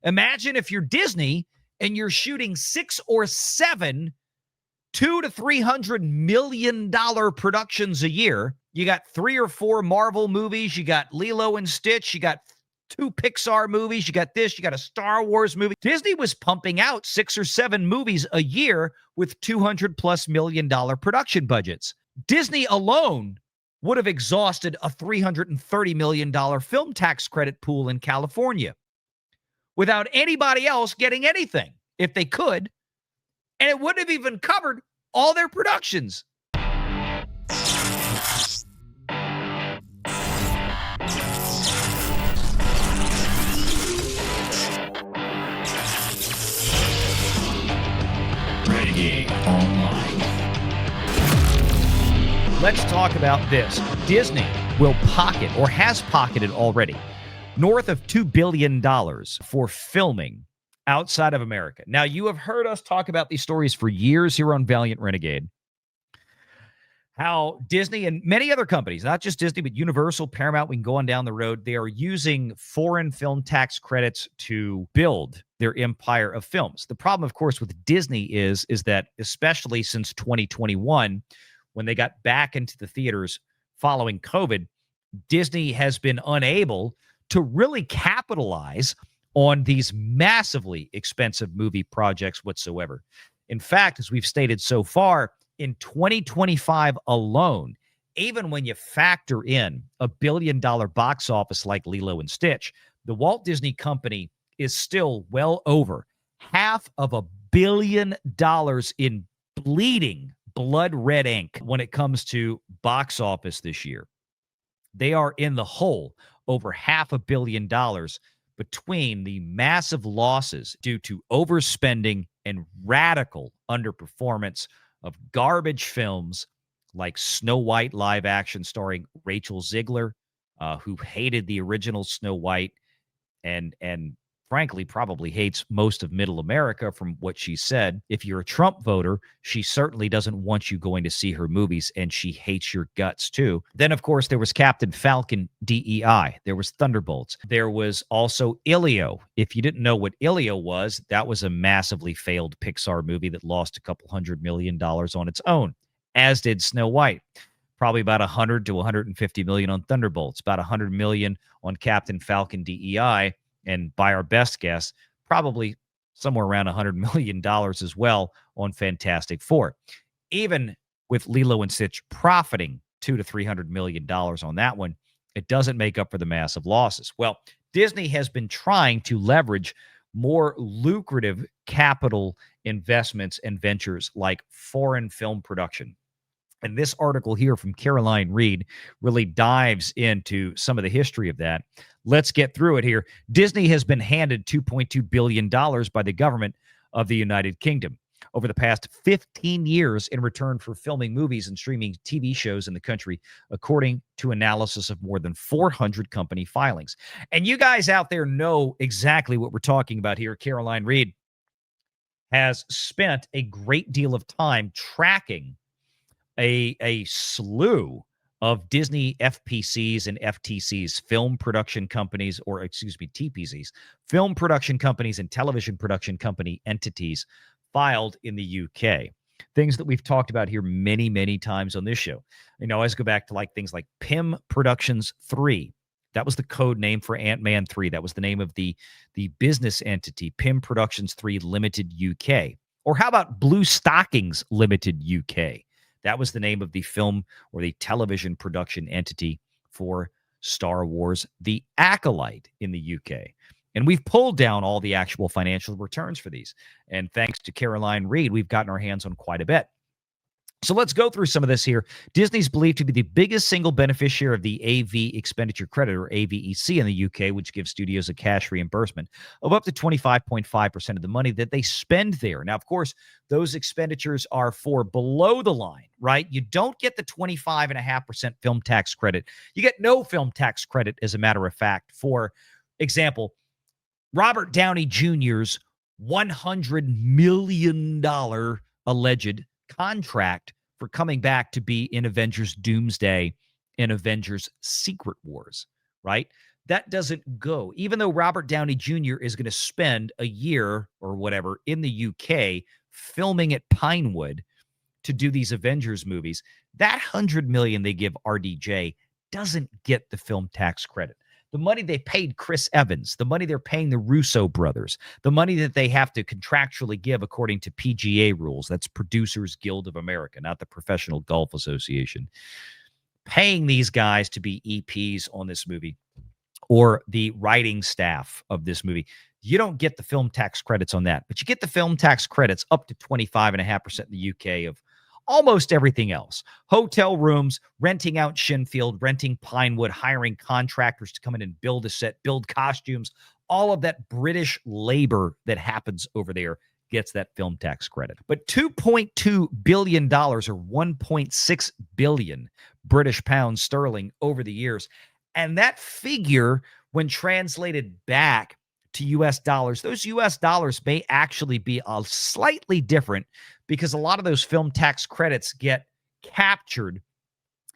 Imagine if you're Disney and you're shooting 6 or 7 $200 to $300 million productions a year. You got 3 or 4 Marvel movies. You got Lilo and Stitch. You got 2 Pixar movies. You got this. You got a Star Wars movie. Disney was pumping out 6 or 7 movies a year with $200+ million production budgets. Disney alone would have exhausted a $330 million film tax credit pool in California without anybody else getting anything if they could. And it wouldn't have even covered all their productions. Renegade Online. Let's talk about this. Disney will pocket, or has pocketed already, north of $2 billion for filming outside of America. Now, you have heard us talk about these stories for years here on Valiant Renegade. How Disney and many other companies, not just Disney, but Universal, Paramount, we can go on down the road, they are using foreign film tax credits to build their empire of films. The problem, of course, with Disney is that, especially since 2021, when they got back into the theaters following COVID, Disney has been unable to really capitalize on these massively expensive movie projects whatsoever. In fact, as we've stated so far, in 2025 alone, even when you factor in a $1 billion box office like Lilo and Stitch, the Walt Disney Company is still well over $500 million in bleeding blood red ink when it comes to box office this year. They are in the hole over $500 million between the massive losses due to overspending and radical underperformance of garbage films like Snow White live action starring Rachel Zegler, who hated the original Snow White and frankly probably hates most of middle America from what she said. If you're a Trump voter, she certainly doesn't want you going to see her movies, and she hates your guts too. Then, of course, there was Captain Falcon DEI. There was Thunderbolts. There was also Ilio. If you didn't know what Ilio was, that was a massively failed Pixar movie that lost a couple $100 million on its own, as did Snow White. Probably about 100 to 150 million on Thunderbolts, about 100 million on Captain Falcon DEI, and by our best guess, probably somewhere around $100 million as well on Fantastic Four. Even with Lilo and Stitch profiting $200 to $300 million on that one, it doesn't make up for the massive losses. Well, Disney has been trying to leverage more lucrative capital investments and ventures like foreign film production. And this article here from Caroline Reed really dives into some of the history of that. Let's get through it here. Disney has been handed $2.2 billion by the government of the United Kingdom over the past 15 years in return for filming movies and streaming TV shows in the country, according to analysis of more than 400 company filings. And you guys out there know exactly what we're talking about here. Caroline Reed has spent a great deal of time tracking a slew of Disney FPCs and FTCs, film production companies, or excuse me, TPCs, film production companies and television production company entities filed in the UK. Things that we've talked about here many, many times on this show. You know, I always go back to like things like Pym Productions 3. That was the code name for Ant-Man 3. That was the name of the business entity, Pym Productions 3 Limited UK. Or how about Blue Stockings Limited UK? That was the name of the film or the television production entity for Star Wars: The Acolyte in the UK. And we've pulled down all the actual financial returns for these. And thanks to Caroline Reed, we've gotten our hands on quite a bit. So let's go through some of this here. Disney's believed to be the biggest single beneficiary of the AV expenditure credit, or AVEC, in the UK, which gives studios a cash reimbursement of up to 25.5% of the money that they spend there. Now, of course, those expenditures are for below the line, right? You don't get the 25.5% film tax credit. You get no film tax credit, as a matter of fact. For example, Robert Downey Jr.'s $100 million alleged contract for coming back to be in Avengers Doomsday and Avengers Secret Wars, right? That doesn't go. Even though Robert Downey Jr. is going to spend a year or whatever in the UK filming at Pinewood to do these Avengers movies, that $100 million they give RDJ doesn't get the film tax credit. The money they paid Chris Evans, the money they're paying the Russo brothers, the money that they have to contractually give according to PGA rules, that's Producers Guild of America, not the Professional Golf Association, paying these guys to be EPs on this movie or the writing staff of this movie. You don't get the film tax credits on that, but you get the film tax credits up to 25.5% in the UK of almost everything else. Hotel rooms, renting out Shinfield, renting Pinewood, hiring contractors to come in and build a set, build costumes, all of that British labor that happens over there gets that film tax credit. But $2.2 billion or 1.6 billion British pounds sterling over the years. And that figure, when translated back to US dollars, those US dollars may actually be slightly different because a lot of those film tax credits get captured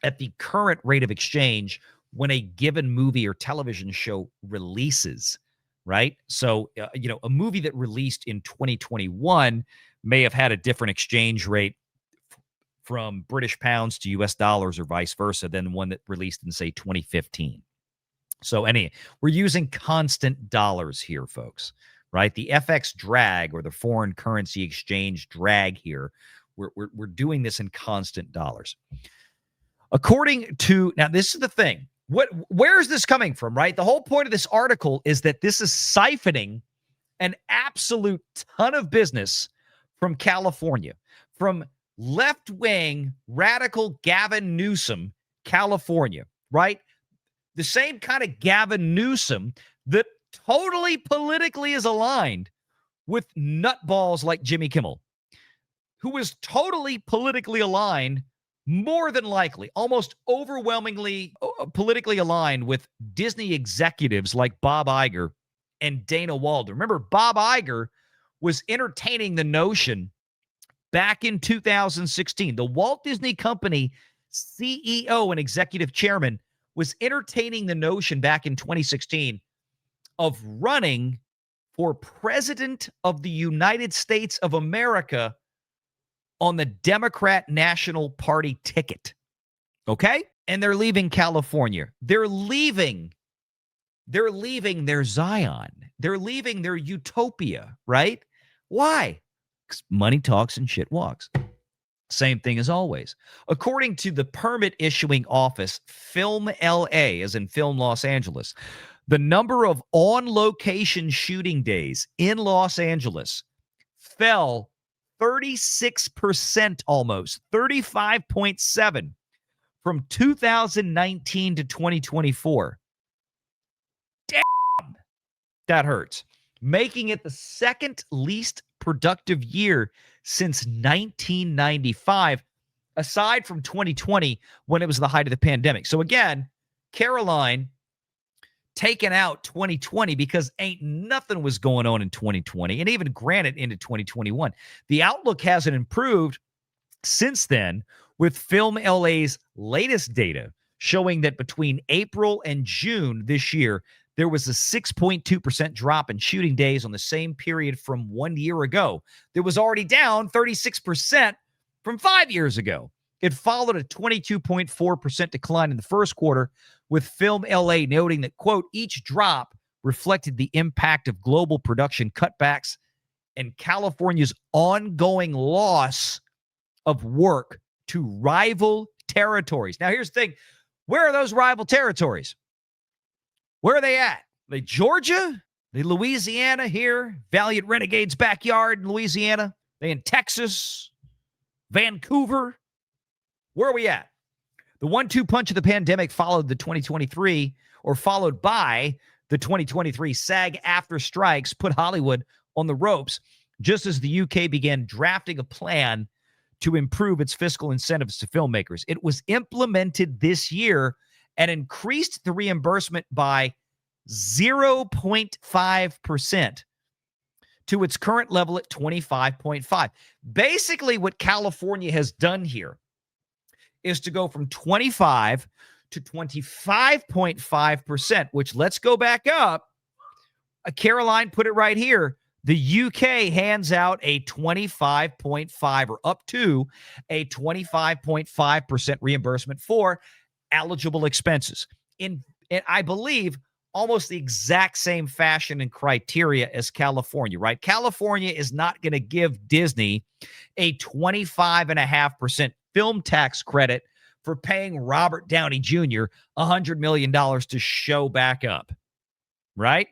at the current rate of exchange when a given movie or television show releases, right? So, a movie that released in 2021 may have had a different exchange rate from British pounds to US dollars or vice versa than one that released in, say, 2015. So we're using constant dollars here, folks, right? The FX drag or the foreign currency exchange drag here, we're doing this in constant dollars. According to, now this is the thing, where is this coming from, right? The whole point of this article is that this is siphoning an absolute ton of business from California, from left-wing radical Gavin Newsom, California, right? The same kind of Gavin Newsom that totally politically is aligned with nutballs like Jimmy Kimmel, who is totally politically aligned, more than likely, almost overwhelmingly politically aligned with Disney executives like Bob Iger and Dana Walden. Remember, Bob Iger was entertaining the notion back in 2016. The Walt Disney Company CEO and executive chairman was entertaining the notion back in 2016 of running for president of the United States of America on the Democrat National Party ticket. Okay? And they're leaving California. They're leaving their Zion. They're leaving their utopia, right? Why? Because money talks and shit walks. Same thing as always. According to the permit issuing office, Film LA, as in Film Los Angeles, the number of on-location shooting days in Los Angeles fell 36% almost, 35.7 from 2019 to 2024. Damn, that hurts. Making it the second least productive year since 1995, aside from 2020 when it was the height of the pandemic. So again, Caroline taken out 2020 because ain't nothing was going on in 2020, and even granted into 2021. The outlook hasn't improved since then, with Film LA's latest data showing that between April and June this year, there was a 6.2% drop in shooting days on the same period from 1 year ago. That was already down 36% from 5 years ago. It followed a 22.4% decline in the first quarter, with Film LA noting that, quote, each drop reflected the impact of global production cutbacks and California's ongoing loss of work to rival territories. Now, here's the thing. Where are those rival territories? Where are they at? Are they Georgia? Are they Louisiana here? Valiant Renegade's backyard in Louisiana? Are they in Texas? Vancouver? Where are we at? The 1-2 punch of the pandemic followed by the 2023 SAG-AFTRA strikes put Hollywood on the ropes, just as the UK began drafting a plan to improve its fiscal incentives to filmmakers. It was implemented this year and increased the reimbursement by 0.5% to its current level at 25.5. Basically, what California has done here is to go from 25 to 25.5%, which, let's go back up. Caroline put it right here. The UK hands out a 25.5 or up to a 25.5% reimbursement for eligible expenses in I believe, almost the exact same fashion and criteria as California, right? California is not going to give Disney a 25.5% film tax credit for paying Robert Downey Jr. $100 million to show back up, right?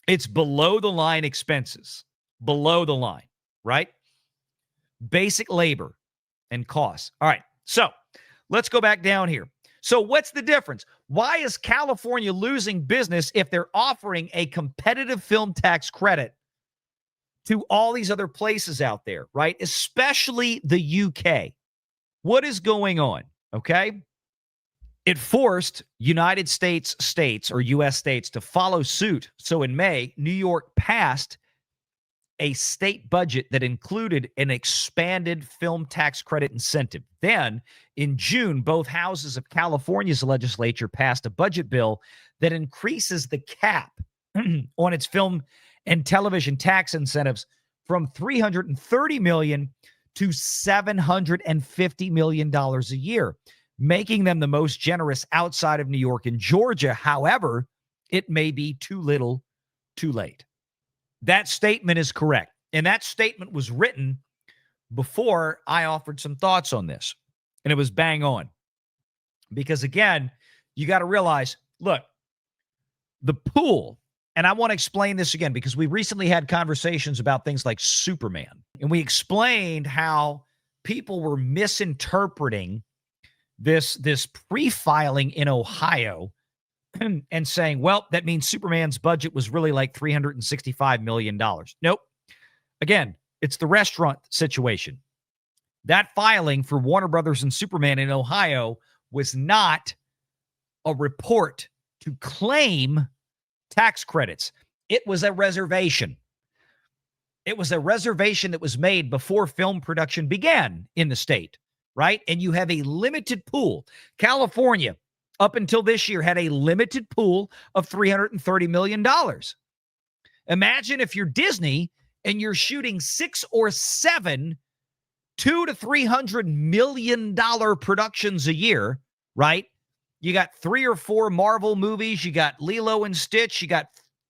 It's below the line expenses, below the line, right? Basic labor and costs. All right, so let's go back down here. So what's the difference? Why is California losing business if they're offering a competitive film tax credit to all these other places out there, right? Especially the UK. What is going on? Okay. It forced United States states or U.S. states to follow suit. So in May, New York passed a state budget that included an expanded film tax credit incentive. Then, in June, both houses of California's legislature passed a budget bill that increases the cap on its film and television tax incentives from $330 million to $750 million a year, making them the most generous outside of New York and Georgia. However, it may be too little, too late. That statement is correct. And that statement was written before I offered some thoughts on this. And it was bang on. Because again, you got to realize, look, the pool, and I want to explain this again because we recently had conversations about things like Superman. And we explained how people were misinterpreting this pre-filing in Ohio and saying, well, that means Superman's budget was really like $365 million. Nope. Again, it's the restaurant situation. That filing for Warner Brothers and Superman in Ohio was not a report to claim tax credits. It was a reservation. It was a reservation that was made before film production began in the state, right? And you have a limited pool. California, up until this year, had a limited pool of $330 million. Imagine if you're Disney and you're shooting 6 or 7 $200 to $300 million productions a year, right? You got 3 or 4 Marvel movies. You got Lilo and Stitch. You got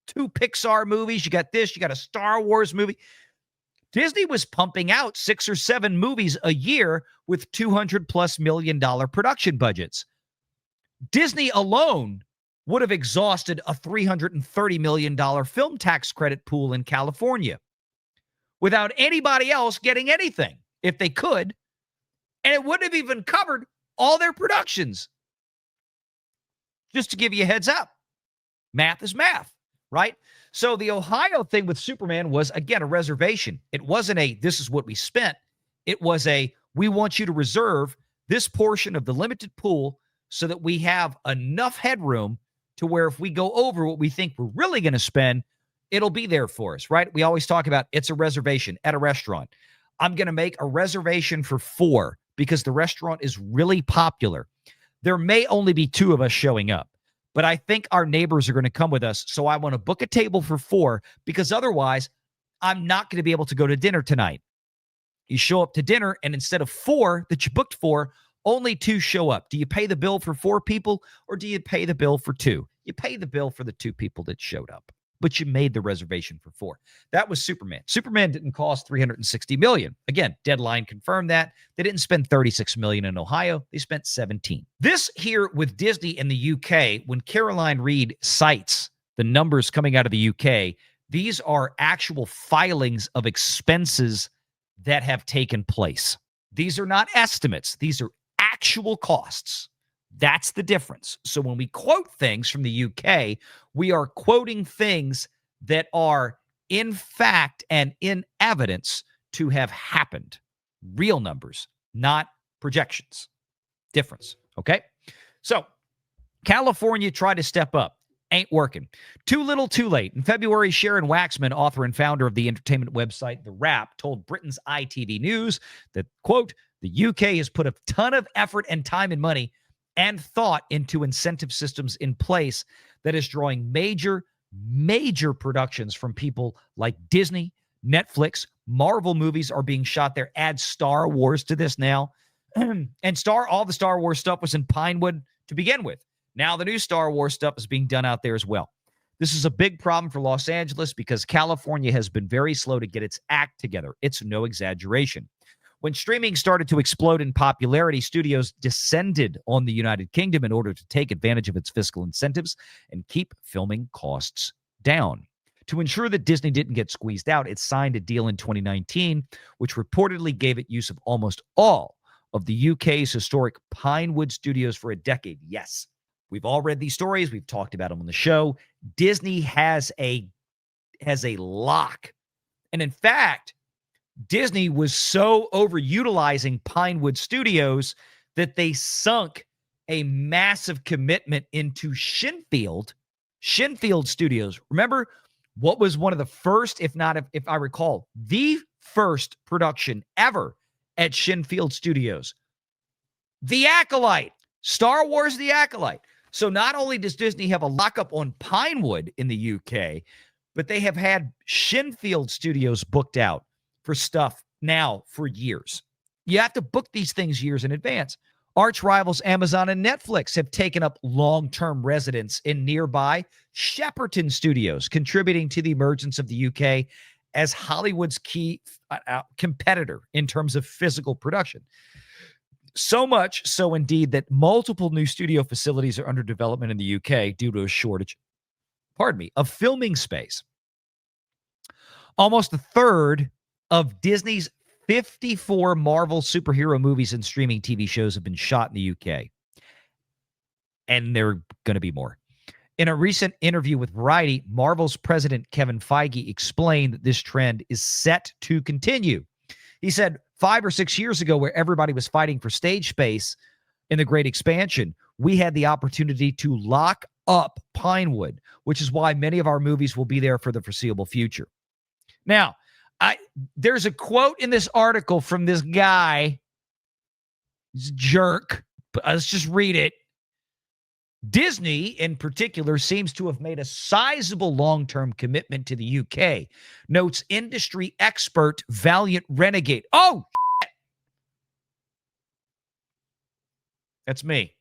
2 Pixar movies. You got this. You got a Star Wars movie. Disney was pumping out 6 or 7 movies a year with $200+ million production budgets. Disney alone would have exhausted a $330 million film tax credit pool in California without anybody else getting anything if they could. And it wouldn't have even covered all their productions. Just to give you a heads up, math is math, right? So the Ohio thing with Superman was, again, a reservation. It wasn't a, this is what we spent. It was a, we want you to reserve this portion of the limited pool so that we have enough headroom to where if we go over what we think we're really going to spend, it'll be there for us, right? We always talk about it's a reservation at a restaurant. I'm going to make a reservation for 4 because the restaurant is really popular. There may only be 2 of us showing up, but I think our neighbors are going to come with us. So I want to book a table for 4 because otherwise I'm not going to be able to go to dinner tonight. You show up to dinner and instead of 4 that you booked for, only 2 show up. Do you pay the bill for 4 people or do you pay the bill for 2? You pay the bill for the 2 people that showed up, but you made the reservation for 4. That was Superman. Superman didn't cost $360 million. Again, Deadline confirmed that. They didn't spend $36 million in Ohio. They spent 17. This here with Disney in the UK, when Caroline Reed cites the numbers coming out of the UK, these are actual filings of expenses that have taken place. These are not estimates. These are actual costs. That's the difference. So when we quote things from the UK, we are quoting things that are in fact and in evidence to have happened. Real numbers, not projections. Difference, okay? So California tried to step up. Ain't working. Too little, too late. In February, Sharon Waxman, author and founder of the entertainment website The Wrap, told Britain's ITV News that, quote, the UK has put a ton of effort and time and money and thought into incentive systems in place that is drawing major productions from people like Disney, Netflix. Marvel movies are being shot there. Add Star Wars to this now. And all the Star Wars stuff was in Pinewood to begin with. Now the new Star Wars stuff is being done out there as well. This is a big problem for Los Angeles because California has been very slow to get its act together. It's no exaggeration. When streaming started to explode in popularity, studios descended on the United Kingdom in order to take advantage of its fiscal incentives and keep filming costs down. To ensure that Disney didn't get squeezed out, it signed a deal in 2019, which reportedly gave it use of almost all of the UK's historic Pinewood studios for a decade. Yes, we've all read these stories. We've talked about them on the show. Disney has a lock. And in fact, Disney was so overutilizing Pinewood Studios that they sunk a massive commitment into Shinfield Studios. Remember what was one of the first, if I recall, the first production ever at Shinfield Studios? The Acolyte. Star Wars The Acolyte. So not only does Disney have a lockup on Pinewood in the UK, but they have had Shinfield Studios booked out for stuff now for years. You have to book these things years in advance. Arch rivals Amazon and Netflix have taken up long-term residence in nearby Shepperton Studios, contributing to the emergence of the UK as Hollywood's key competitor in terms of physical production. So much so indeed that multiple new studio facilities are under development in the UK due to a shortage, of filming space. Almost a third of Disney's 54 Marvel superhero movies and streaming TV shows have been shot in the UK. And there are going to be more. In a recent interview with Variety, Marvel's president Kevin Feige explained that this trend is set to continue. He said 5 or 6 years ago, where everybody was fighting for stage space in the Great Expansion, we had the opportunity to lock up Pinewood, which is why many of our movies will be there for the foreseeable future. Now, there's a quote in this article from this guy. He's a jerk, but let's just read it. Disney, in particular, seems to have made a sizable long-term commitment to the UK, notes industry expert Valiant Renegade. Oh, shit. That's me.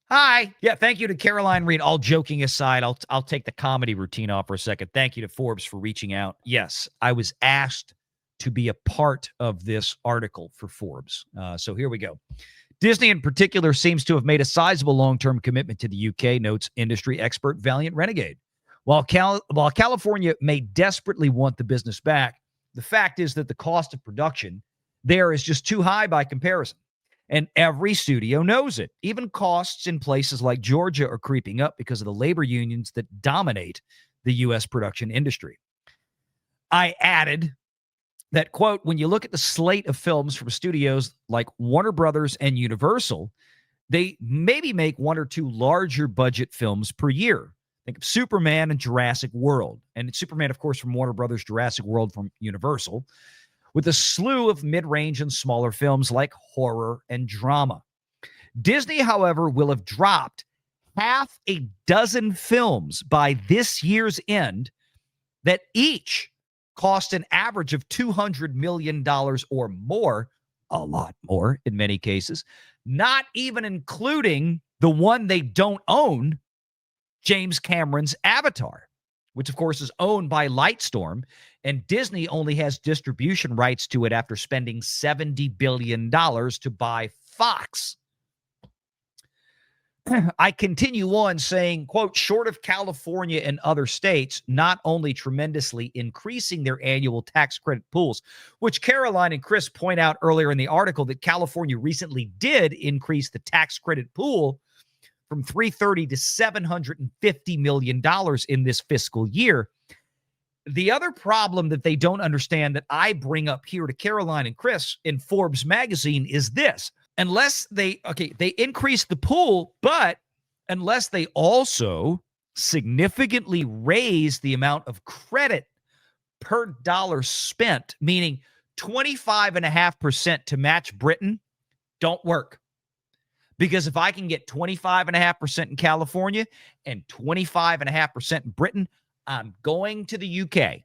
Hi. Yeah, thank you to Caroline Reed. All joking aside, I'll take the comedy routine off for a second. Thank you to Forbes for reaching out. Yes, I was asked to be a part of this article for Forbes. So here we go. Disney in particular seems to have made a sizable long-term commitment to the UK, notes industry expert Valiant Renegade. While California may desperately want the business back, the fact is that the cost of production there is just too high by comparison. And every studio knows it. Even costs in places like Georgia are creeping up because of the labor unions that dominate the U.S. production industry. I added that, quote, when you look at the slate of films from studios like Warner Brothers and Universal, they maybe make 1 or 2 larger budget films per year. Think of Superman and Jurassic World. And Superman, of course, from Warner Brothers, Jurassic World from Universal, with a slew of mid-range and smaller films like horror and drama. Disney, however, will have dropped half a dozen films by this year's end that each cost an average of $200 million or more, a lot more in many cases, not even including the one they don't own, James Cameron's Avatar, which of course is owned by Lightstorm, and Disney only has distribution rights to it after spending $70 billion to buy Fox. I continue on saying, quote, short of California and other states not only tremendously increasing their annual tax credit pools, which Caroline and Chris point out earlier in the article that California recently did increase the tax credit pool from $330 to $750 million in this fiscal year. The other problem that they don't understand that I bring up here to Caroline and Chris in Forbes magazine is this. Unless they increase the pool, but unless they also significantly raise the amount of credit per dollar spent, meaning 25.5% to match Britain, don't work. Because if I can get 25.5% in California and 25.5% in Britain, I'm going to the UK.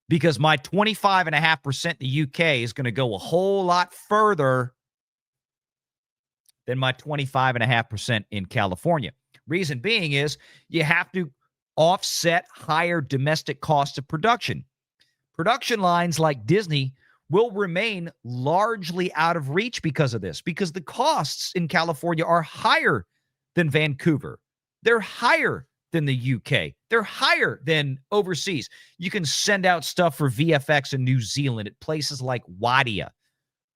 Because my 25.5% in the UK is going to go a whole lot further than my 25.5% in California. Reason being is you have to offset higher domestic costs of production. Production lines like Disney will remain largely out of reach because of this, because the costs in California are higher than Vancouver. They're higher than the UK. They're higher than overseas. You can send out stuff for VFX in New Zealand at places like Wadia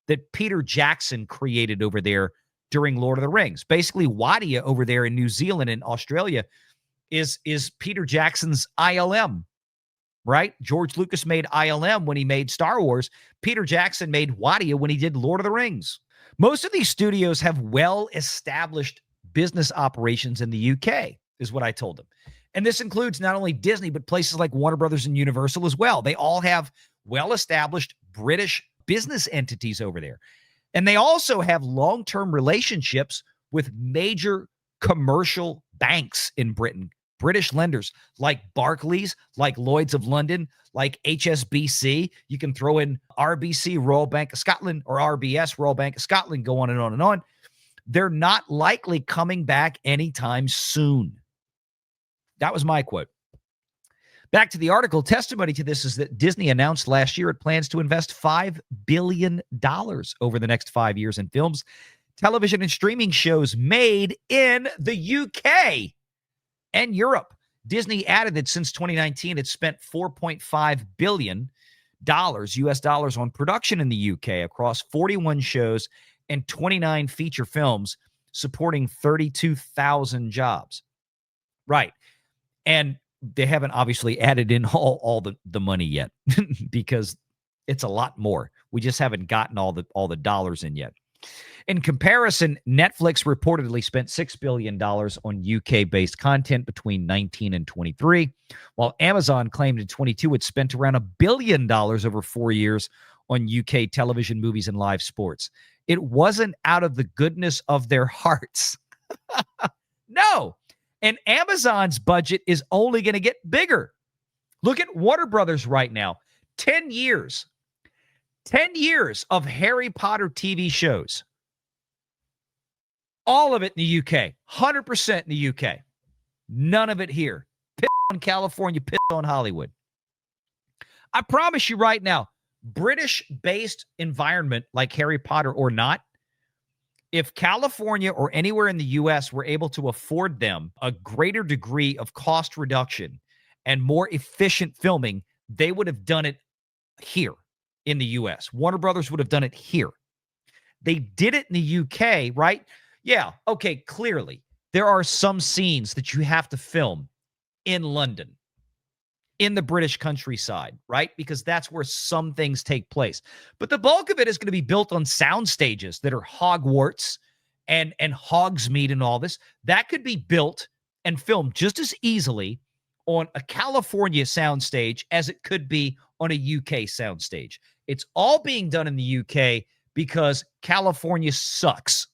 that Peter Jackson created over there during Lord of the Rings. Basically, Wadia over there in New Zealand and Australia is Peter Jackson's ILM, right? George Lucas made ILM when he made Star Wars. Peter Jackson made Wadia when he did Lord of the Rings. Most of these studios have well-established business operations in the UK, is what I told them. And this includes not only Disney, but places like Warner Brothers and Universal as well. They all have well-established British business entities over there. And they also have long-term relationships with major commercial banks in Britain, British lenders like Barclays, like Lloyds of London, like HSBC. You can throw in RBC, Royal Bank of Scotland, or RBS, Royal Bank of Scotland, go on and on and on. They're not likely coming back anytime soon. That was my quote. Back to the article, testimony to this is that Disney announced last year it plans to invest $5 billion over the next 5 years in films, television, and streaming shows made in the UK and Europe. Disney added that since 2019, it's spent $4.5 billion US dollars on production in the UK across 41 shows and 29 feature films, supporting 32,000 jobs. Right. And they haven't obviously added in all the money yet because it's a lot more. We just haven't gotten all the dollars in yet. In comparison, Netflix reportedly spent $6 billion on UK-based content between 19 and 23, while Amazon claimed in 22 it spent around $1 billion over 4 years on UK television, movies, and live sports. It wasn't out of the goodness of their hearts. No. And Amazon's budget is only going to get bigger. Look at Warner Brothers right now. 10 years. 10 years of Harry Potter TV shows. All of it in the UK. 100% in the UK. None of it here. Piss on California, piss on Hollywood. I promise you right now, British-based environment like Harry Potter or not, if California or anywhere in the U.S. were able to afford them a greater degree of cost reduction and more efficient filming, they would have done it here in the U.S. Warner Brothers would have done it here. They did it in the U.K., right? Yeah, okay, clearly. There are some scenes that you have to film in London, in the British countryside, right? Because that's where some things take place. But the bulk of it is going to be built on sound stages that are Hogwarts and Hogsmeade and all this. That could be built and filmed just as easily on a California soundstage as it could be on a UK soundstage. It's all being done in the UK because California sucks.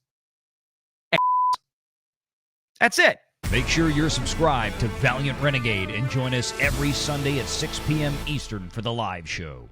That's it. Make sure you're subscribed to Valiant Renegade and join us every Sunday at 6 p.m. Eastern for the live show.